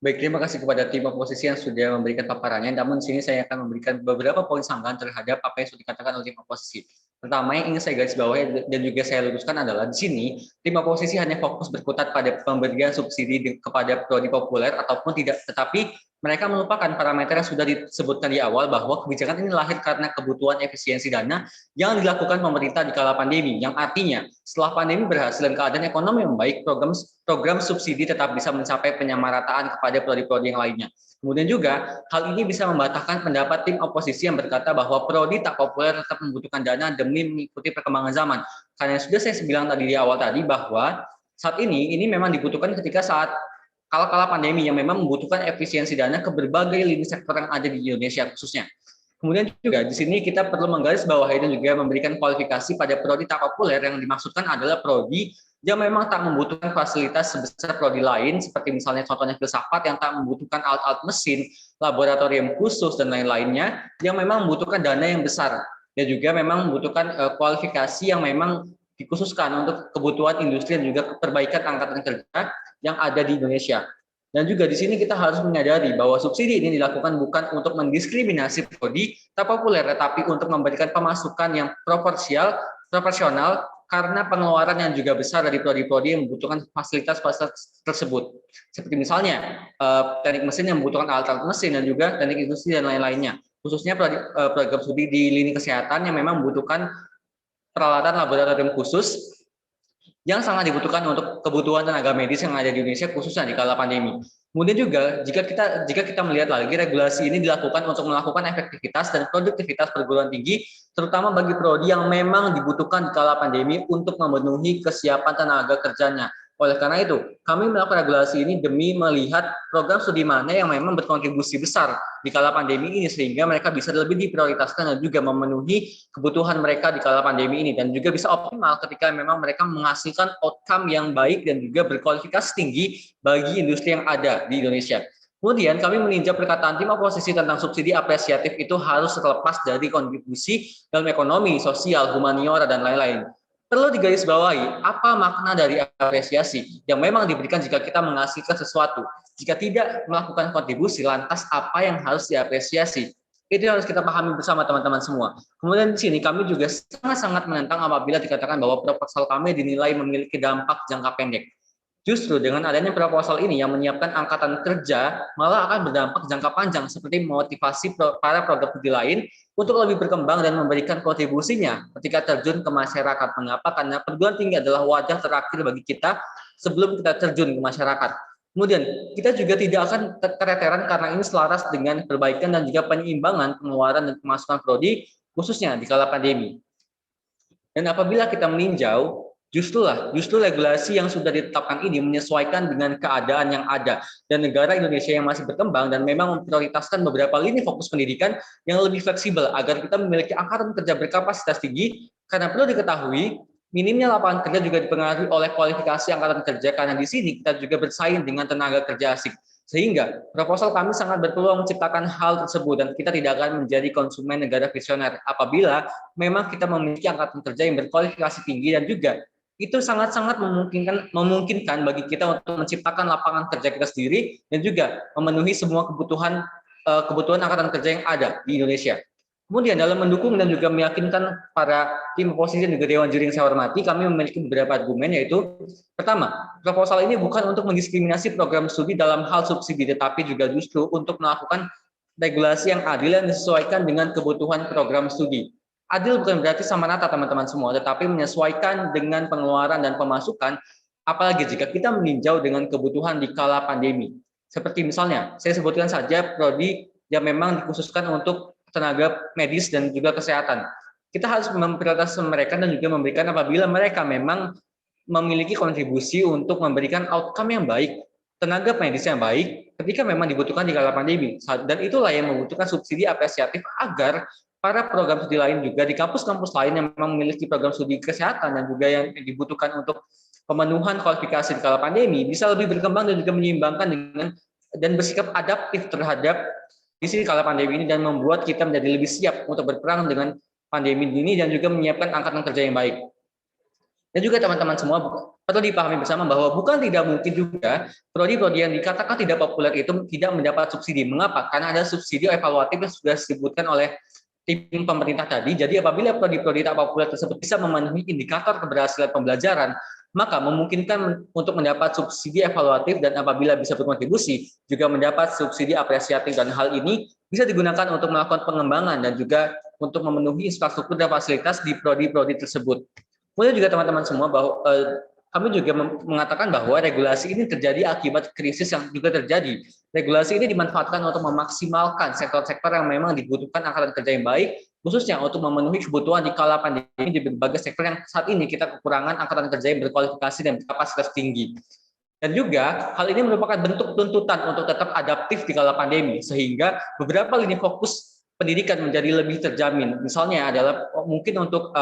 Baik, terima kasih kepada tim oposisi yang sudah memberikan paparannya. Namun di sini saya akan memberikan beberapa poin sanggahan terhadap apa yang sudah dikatakan oleh tim oposisi. Pertama yang ingin saya garis bawahi dan juga saya luruskan adalah di sini tim oposisi hanya fokus berkutat pada pemberian subsidi kepada prodi populer ataupun tidak, tetapi mereka melupakan parameter yang sudah disebutkan di awal bahwa kebijakan ini lahir karena kebutuhan efisiensi dana yang dilakukan pemerintah di kala pandemi, yang artinya setelah pandemi berhasil dan keadaan ekonomi membaik, program subsidi tetap bisa mencapai penyamarataan kepada prodi-prodi yang lainnya. Kemudian juga hal ini bisa membatalkan pendapat tim oposisi yang berkata bahwa prodi tak populer tetap membutuhkan dana demi mengikuti perkembangan zaman. Karena sudah saya bilang tadi di awal tadi bahwa saat ini memang dibutuhkan ketika saat kala-kala pandemi yang memang membutuhkan efisiensi dana ke berbagai lini sektor yang ada di Indonesia khususnya. Kemudian juga di sini kita perlu menggarisbawahi dan juga memberikan kualifikasi pada prodi tak populer yang dimaksudkan adalah prodi yang memang tak membutuhkan fasilitas sebesar prodi lain, seperti misalnya contohnya filsafat yang tak membutuhkan alat-alat mesin, laboratorium khusus, dan lain-lainnya, yang memang membutuhkan dana yang besar, dan juga memang membutuhkan kualifikasi yang memang dikhususkan untuk kebutuhan industri dan juga perbaikan angkatan kerja yang ada di Indonesia. Dan juga di sini kita harus menyadari bahwa subsidi ini dilakukan bukan untuk mendiskriminasi prodi tak populer, tetapi untuk memberikan pemasukan yang proporsional karena pengeluaran yang juga besar dari prodi-prodi yang membutuhkan fasilitas-fasilitas tersebut. Seperti misalnya teknik mesin yang membutuhkan alat-alat mesin dan juga teknik industri dan lain-lainnya. Khususnya program studi di lini kesehatan yang memang membutuhkan peralatan laboratorium khusus yang sangat dibutuhkan untuk kebutuhan tenaga medis yang ada di Indonesia khususnya di kala pandemi. Kemudian juga jika kita melihat lagi regulasi ini dilakukan untuk melakukan efektivitas dan produktivitas perguruan tinggi terutama bagi prodi yang memang dibutuhkan di kala pandemi untuk memenuhi kesiapan tenaga kerjanya. Oleh karena itu, kami melakukan regulasi ini demi melihat program studi mana yang memang berkontribusi besar di kala pandemi ini sehingga mereka bisa lebih diprioritaskan dan juga memenuhi kebutuhan mereka di kala pandemi ini dan juga bisa optimal ketika memang mereka menghasilkan outcome yang baik dan juga berkualifikasi tinggi bagi industri yang ada di Indonesia. Kemudian kami meninjau perkataan tim oposisi tentang subsidi apresiatif itu harus terlepas dari kontribusi dalam ekonomi, sosial, humaniora, dan lain-lain. Perlu digarisbawahi apa makna dari apresiasi yang memang diberikan jika kita menghasilkan sesuatu. Jika tidak melakukan kontribusi, lantas apa yang harus diapresiasi? Itu harus kita pahami bersama teman-teman semua. Kemudian di sini kami juga sangat-sangat menentang apabila dikatakan bahwa proposal kami dinilai memiliki dampak jangka pendek. Justru dengan adanya proposal ini yang menyiapkan angkatan kerja malah akan berdampak jangka panjang seperti motivasi para program studi lain untuk lebih berkembang dan memberikan kontribusinya ketika terjun ke masyarakat. Mengapa? Karena perguruan tinggi adalah wajah terakhir bagi kita sebelum kita terjun ke masyarakat. Kemudian kita juga tidak akan keteteran karena ini selaras dengan perbaikan dan juga penyeimbangan pengeluaran dan pemasukan prodi khususnya di kala pandemi. Dan apabila kita meninjau, justru regulasi yang sudah ditetapkan ini menyesuaikan dengan keadaan yang ada dan negara Indonesia yang masih berkembang dan memang memprioritaskan beberapa lini fokus pendidikan yang lebih fleksibel agar kita memiliki angkatan kerja berkapasitas tinggi karena perlu diketahui minimnya lapangan kerja juga dipengaruhi oleh kualifikasi angkatan kerja karena di sini kita juga bersaing dengan tenaga kerja asing. Sehingga proposal kami sangat berpeluang menciptakan hal tersebut dan kita tidak akan menjadi konsumen negara visioner apabila memang kita memiliki angkatan kerja yang berkualifikasi tinggi dan juga itu sangat-sangat memungkinkan bagi kita untuk menciptakan lapangan kerja kita sendiri dan juga memenuhi semua kebutuhan angkatan kerja yang ada di Indonesia. Kemudian dalam mendukung dan juga meyakinkan para tim oposisi dan juga Dewan Juri yang saya hormati, kami memiliki beberapa argumen yaitu pertama, proposal ini bukan untuk mendiskriminasi program studi dalam hal subsidi, tetapi juga justru untuk melakukan regulasi yang adil dan disesuaikan dengan kebutuhan program studi. Adil bukan berarti sama rata teman-teman semua, tetapi menyesuaikan dengan pengeluaran dan pemasukan, apalagi jika kita meninjau dengan kebutuhan di kala pandemi. Seperti misalnya, saya sebutkan saja prodi yang memang dikhususkan untuk tenaga medis dan juga kesehatan. Kita harus memprioritaskan mereka dan juga memberikan apabila mereka memang memiliki kontribusi untuk memberikan outcome yang baik, tenaga medis yang baik ketika memang dibutuhkan di kala pandemi. Dan itulah yang membutuhkan subsidi apresiatif agar para program studi lain juga di kampus-kampus lain yang memang memiliki program studi kesehatan dan juga yang dibutuhkan untuk pemenuhan kualifikasi di kala pandemi bisa lebih berkembang dan juga menyeimbangkan dengan dan bersikap adaptif terhadap kondisi kala pandemi ini dan membuat kita menjadi lebih siap untuk berperang dengan pandemi ini dan juga menyiapkan angkatan kerja yang baik. Dan juga teman-teman semua perlu dipahami bersama bahwa bukan tidak mungkin juga prodi-prodi yang dikatakan tidak populer itu tidak mendapat subsidi. Mengapa? Karena ada subsidi evaluatif yang sudah disebutkan oleh tim pemerintah tadi. Jadi apabila prodi-prodi tak populer tersebut bisa memenuhi indikator keberhasilan pembelajaran, maka memungkinkan untuk mendapat subsidi evaluatif dan apabila bisa berkontribusi juga mendapat subsidi apresiatif, dan hal ini bisa digunakan untuk melakukan pengembangan dan juga untuk memenuhi infrastruktur dan fasilitas di prodi-prodi tersebut. Kemudian juga teman-teman semua bahwa kami juga mengatakan bahwa regulasi ini terjadi akibat krisis yang juga terjadi. Regulasi ini dimanfaatkan untuk memaksimalkan sektor-sektor yang memang dibutuhkan angkatan kerja yang baik, khususnya untuk memenuhi kebutuhan di kala pandemi di berbagai sektor yang saat ini kita kekurangan angkatan kerja yang berkualifikasi dan kapasitas tinggi. Dan juga hal ini merupakan bentuk tuntutan untuk tetap adaptif di kala pandemi, sehingga beberapa lini fokus pendidikan menjadi lebih terjamin. Misalnya adalah mungkin untuk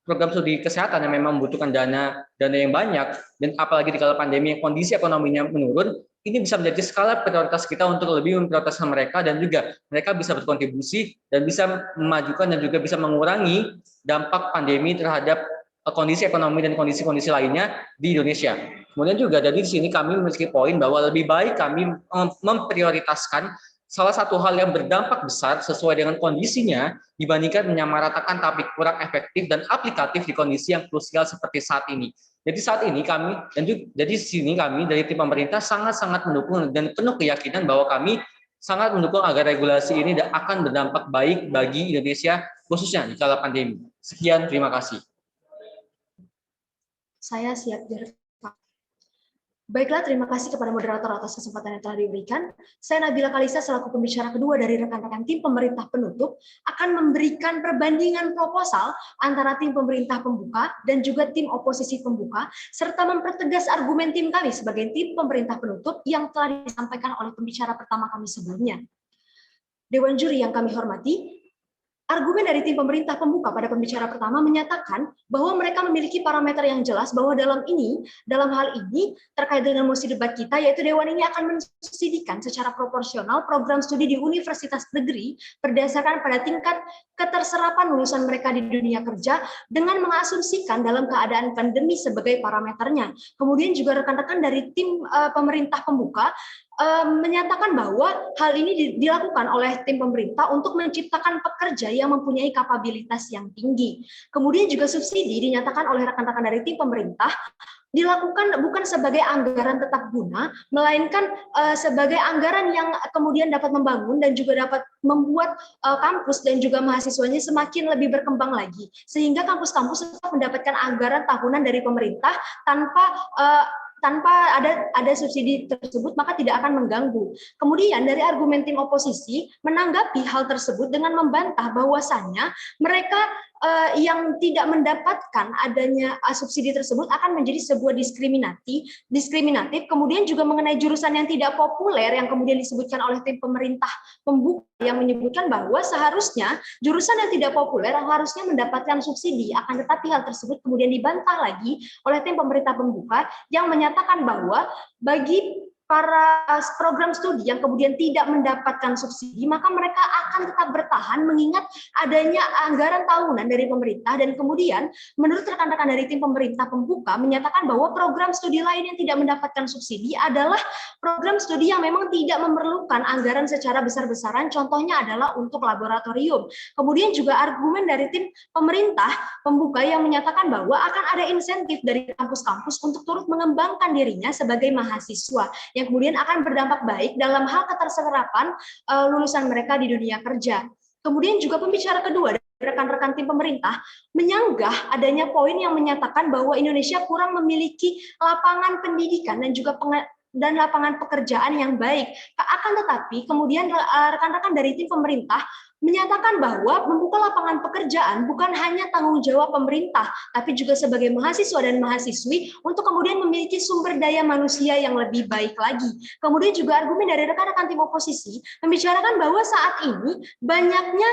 program studi kesehatan yang memang membutuhkan dana yang banyak, dan apalagi di kala pandemi yang kondisi ekonominya menurun, ini bisa menjadi skala prioritas kita untuk lebih memprioritaskan mereka, dan juga mereka bisa berkontribusi dan bisa memajukan dan juga bisa mengurangi dampak pandemi terhadap kondisi ekonomi dan kondisi-kondisi lainnya di Indonesia. Kemudian juga dari sini kami memiliki poin bahwa lebih baik kami memprioritaskan salah satu hal yang berdampak besar sesuai dengan kondisinya dibandingkan menyamaratakan tapi kurang efektif dan aplikatif di kondisi yang krusial seperti saat ini. Jadi saat ini kami dan juga dari sini kami dari tim pemerintah sangat-sangat mendukung dan penuh keyakinan bahwa kami sangat mendukung agar regulasi ini akan berdampak baik bagi Indonesia khususnya di kala pandemi. Sekian, terima kasih. Saya siap direktur. Baiklah, terima kasih kepada moderator atas kesempatan yang telah diberikan. Saya Nabila Kalisa selaku pembicara kedua dari rekan-rekan tim pemerintah penutup akan memberikan perbandingan proposal antara tim pemerintah pembuka dan juga tim oposisi pembuka, serta mempertegas argumen tim kami sebagai tim pemerintah penutup yang telah disampaikan oleh pembicara pertama kami sebelumnya. Dewan juri yang kami hormati, argumen dari tim pemerintah pembuka pada pembicara pertama menyatakan bahwa mereka memiliki parameter yang jelas bahwa dalam hal ini terkait dengan mosi debat kita, yaitu Dewan ini akan mensubsidikan secara proporsional program studi di universitas negeri berdasarkan pada tingkat keterserapan lulusan mereka di dunia kerja dengan mengasumsikan dalam keadaan pandemi sebagai parameternya. Kemudian juga rekan-rekan dari tim pemerintah pembuka menyatakan bahwa hal ini dilakukan oleh tim pemerintah untuk menciptakan pekerja yang mempunyai kapabilitas yang tinggi. Kemudian juga subsidi dinyatakan oleh rekan-rekan dari tim pemerintah dilakukan bukan sebagai anggaran tetap guna, melainkan sebagai anggaran yang kemudian dapat membangun dan juga dapat membuat kampus dan juga mahasiswanya semakin lebih berkembang lagi, sehingga kampus-kampus tetap mendapatkan anggaran tahunan dari pemerintah tanpa ada subsidi tersebut, maka tidak akan mengganggu. Kemudian dari argumen tim oposisi menanggapi hal tersebut dengan membantah bahwasannya mereka yang tidak mendapatkan adanya subsidi tersebut akan menjadi sebuah diskriminatif. Kemudian juga mengenai jurusan yang tidak populer yang kemudian disebutkan oleh tim pemerintah pembuka yang menyebutkan bahwa seharusnya jurusan yang tidak populer harusnya mendapatkan subsidi, akan tetapi hal tersebut kemudian dibantah lagi oleh tim pemerintah pembuka yang menyatakan bahwa bagi para program studi yang kemudian tidak mendapatkan subsidi, maka mereka akan tetap bertahan mengingat adanya anggaran tahunan dari pemerintah. Dan kemudian menurut rekan-rekan dari tim pemerintah pembuka menyatakan bahwa program studi lain yang tidak mendapatkan subsidi adalah program studi yang memang tidak memerlukan anggaran secara besar-besaran, contohnya adalah untuk laboratorium. Kemudian juga argumen dari tim pemerintah pembuka yang menyatakan bahwa akan ada insentif dari kampus-kampus untuk turut mengembangkan dirinya sebagai mahasiswa, yang kemudian akan berdampak baik dalam hal keterserapan lulusan mereka di dunia kerja. Kemudian juga pembicara kedua dari rekan-rekan tim pemerintah menyanggah adanya poin yang menyatakan bahwa Indonesia kurang memiliki lapangan pendidikan dan juga lapangan pekerjaan yang baik. Akan tetapi kemudian rekan-rekan dari tim pemerintah menyatakan bahwa membuka lapangan pekerjaan bukan hanya tanggung jawab pemerintah, tapi juga sebagai mahasiswa dan mahasiswi untuk kemudian memiliki sumber daya manusia yang lebih baik lagi. Kemudian juga argumen dari rekan-rekan tim oposisi membicarakan bahwa saat ini banyaknya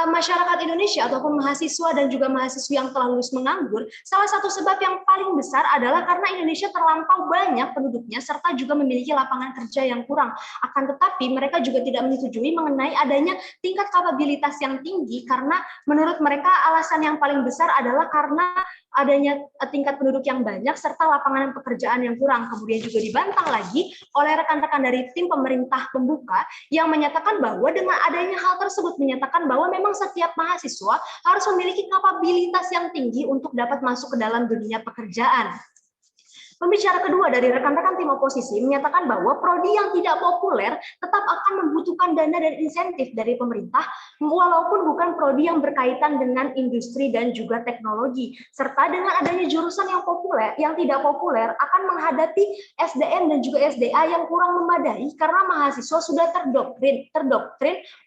masyarakat Indonesia ataupun mahasiswa dan juga mahasiswi yang telah lulus menganggur, salah satu sebab yang paling besar adalah karena Indonesia terlampau banyak penduduknya serta juga memiliki lapangan kerja yang kurang. Akan tetapi mereka juga tidak menyetujui mengenai adanya tingkat kapabilitas yang tinggi karena menurut mereka alasan yang paling besar adalah karena adanya tingkat penduduk yang banyak serta lapangan pekerjaan yang kurang. Kemudian juga dibantah lagi oleh rekan-rekan dari tim pemerintah pembuka yang menyatakan bahwa dengan adanya hal tersebut menyatakan bahwa memang setiap mahasiswa harus memiliki kapabilitas yang tinggi untuk dapat masuk ke dalam dunia pekerjaan. Pembicara kedua dari rekan-rekan tim oposisi menyatakan bahwa prodi yang tidak populer tetap akan membutuhkan dana dan insentif dari pemerintah, walaupun bukan prodi yang berkaitan dengan industri dan juga teknologi. Serta dengan adanya jurusan yang populer, yang tidak populer akan menghadapi SDM dan juga SDA yang kurang memadai karena mahasiswa sudah terdoktrin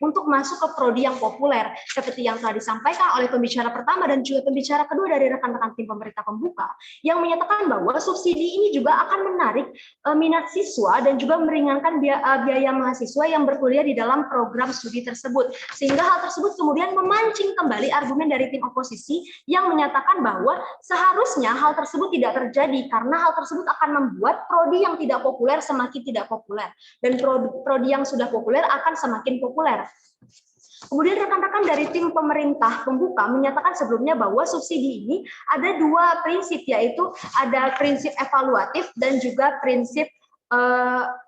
untuk masuk ke prodi yang populer. Seperti yang telah disampaikan oleh pembicara pertama dan juga pembicara kedua dari rekan-rekan tim pemerintah pembuka, yang menyatakan bahwa subsidi ini juga akan menarik minat siswa dan juga meringankan biaya mahasiswa yang berkuliah di dalam program studi tersebut. Sehingga hal tersebut kemudian memancing kembali argumen dari tim oposisi yang menyatakan bahwa seharusnya hal tersebut tidak terjadi karena hal tersebut akan membuat prodi yang tidak populer semakin tidak populer dan prodi yang sudah populer akan semakin populer. Kemudian rekan-rekan dari tim pemerintah pembuka menyatakan sebelumnya bahwa subsidi ini ada dua prinsip, yaitu ada prinsip evaluatif dan juga prinsip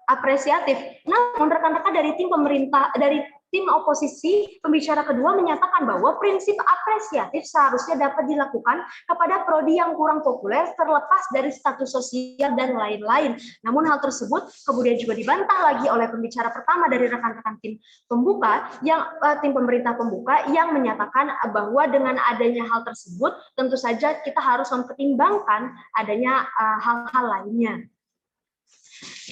apresiatif. Namun rekan-rekan dari tim pemerintah, dari tim oposisi, pembicara kedua menyatakan bahwa prinsip apresiatif seharusnya dapat dilakukan kepada prodi yang kurang populer terlepas dari status sosial dan lain-lain. Namun hal tersebut kemudian juga dibantah lagi oleh pembicara pertama dari rekan-rekan tim pembuka, yang tim pemerintah pembuka yang menyatakan bahwa dengan adanya hal tersebut tentu saja kita harus mempertimbangkan adanya hal-hal lainnya.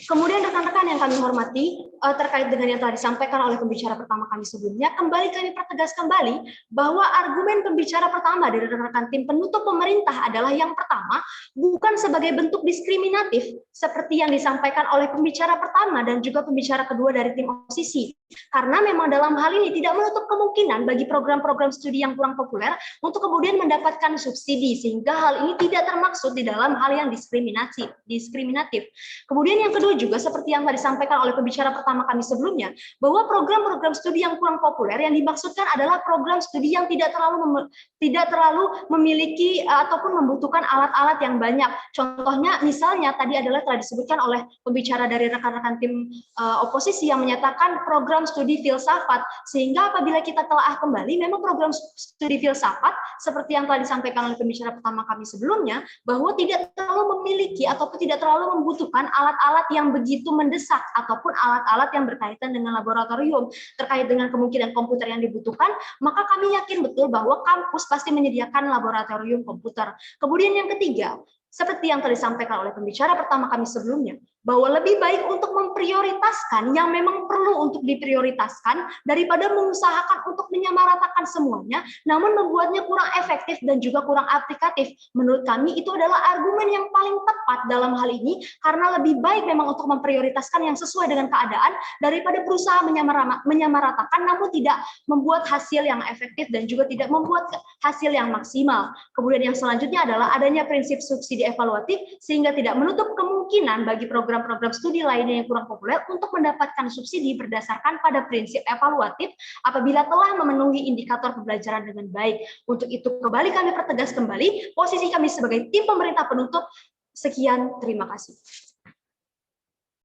Kemudian rekan-rekan yang kami hormati, terkait dengan yang telah disampaikan oleh pembicara pertama kami sebelumnya, kembali kami pertegas kembali bahwa argumen pembicara pertama dari rekan-rekan tim penutup pemerintah adalah yang pertama, bukan sebagai bentuk diskriminatif seperti yang disampaikan oleh pembicara pertama dan juga pembicara kedua dari tim oposisi. Karena memang dalam hal ini tidak menutup kemungkinan bagi program-program studi yang kurang populer untuk kemudian mendapatkan subsidi, sehingga hal ini tidak termaksud di dalam hal yang diskriminatif. Kemudian yang kedua juga seperti yang tadi disampaikan oleh pembicara pertama kami sebelumnya, bahwa program-program studi yang kurang populer yang dimaksudkan adalah program studi yang tidak terlalu memiliki ataupun membutuhkan alat-alat yang banyak. Contohnya misalnya tadi adalah telah disebutkan oleh pembicara dari rekan-rekan tim oposisi yang menyatakan program studi filsafat, sehingga apabila kita telah kembali memang program studi filsafat seperti yang telah disampaikan oleh pembicara pertama kami sebelumnya, bahwa tidak terlalu memiliki ataupun tidak terlalu membutuhkan alat-alat yang begitu mendesak ataupun alat-alat yang berkaitan dengan laboratorium. Terkait dengan kemungkinan komputer yang dibutuhkan, maka kami yakin betul bahwa kampus pasti menyediakan laboratorium komputer. Kemudian yang ketiga, seperti yang telah disampaikan oleh pembicara pertama kami sebelumnya, bahwa lebih baik untuk memprioritaskan yang memang perlu untuk diprioritaskan daripada mengusahakan untuk menyamaratakan semuanya, namun membuatnya kurang efektif dan juga kurang aplikatif. Menurut kami itu adalah argumen yang paling tepat dalam hal ini, karena lebih baik memang untuk memprioritaskan yang sesuai dengan keadaan daripada berusaha menyamaratakan namun tidak membuat hasil yang efektif dan juga tidak membuat hasil yang maksimal. Kemudian yang selanjutnya adalah adanya prinsip subsidi evaluatif, sehingga tidak menutup kemungkinan bagi program-program studi lainnya yang kurang populer untuk mendapatkan subsidi berdasarkan pada prinsip evaluatif apabila telah memenuhi indikator pembelajaran dengan baik. Untuk itu kembali kami pertegas kembali posisi kami sebagai tim pemerintah penutup. Sekian, terima kasih.